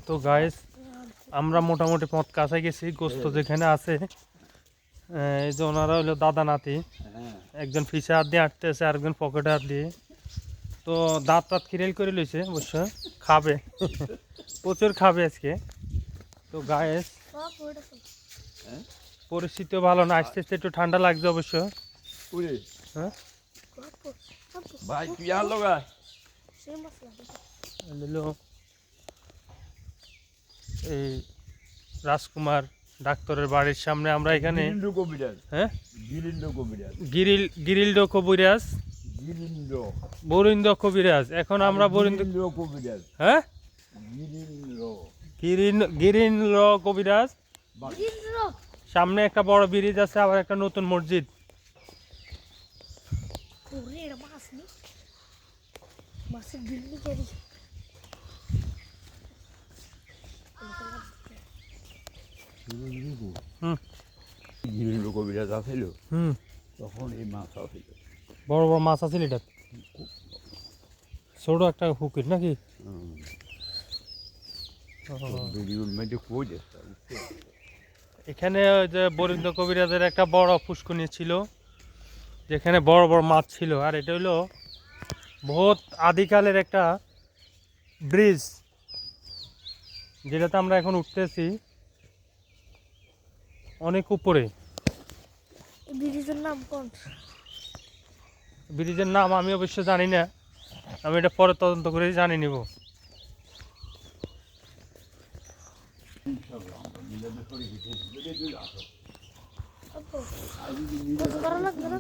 তো গাইস আমরা মোটামুটি পথ কাছে গেছি, গোস্ত যেখানে আছে। এই যে ওনারা হলো দাদা নাতি, একজন ফিসে হাত দিয়ে আটতেছে আর একজন পকেটে হাত দিয়ে। তো দাঁত টাত খিরেল করে লইছে, অবশ্য খাবে প্রচুর খাবে আজকে। তো গাইস পরিস্থিতিও ভালো না, আস্তে আস্তে একটু ঠান্ডা লাগছে অবশ্য। হ্যাঁ ভাই তুই আর লগা এই রাজকুমার ডাক্তারের বাড়ির সামনে আমরা এখানে। হ্যাঁ গিরিল্ড কবিরাজ, বরিন্দ কবিরাজ। এখন আমরা বরিন্দ কবিরাজ। হ্যাঁ গিরিন্দ্র কবিরাজ। সামনে একটা বড় ব্রিজ আছে, আবার একটা নতুন মসজিদ। কবিরাজ আছিল তখন এই মাছ আছিল, বড় বড় মাছ আছিল। এটা ছোট একটা হুকির নাকি? এখানে ওই যে বরিন্দ কবিরাজের একটা বড় পুষ্করণী ছিল, যেখানে বড় বড় মাছ ছিল। আর এটা হলো বহুত আদিকালের একটা ব্রিজ, যেটাতে আমরা এখন উঠতেছি অনেক উপরে। ব্রিজের নাম কোন? ব্রিজের নাম আমি অবশ্য জানি না, আমি এটা পরে তদন্ত করে জানি নিব। লাগবে না?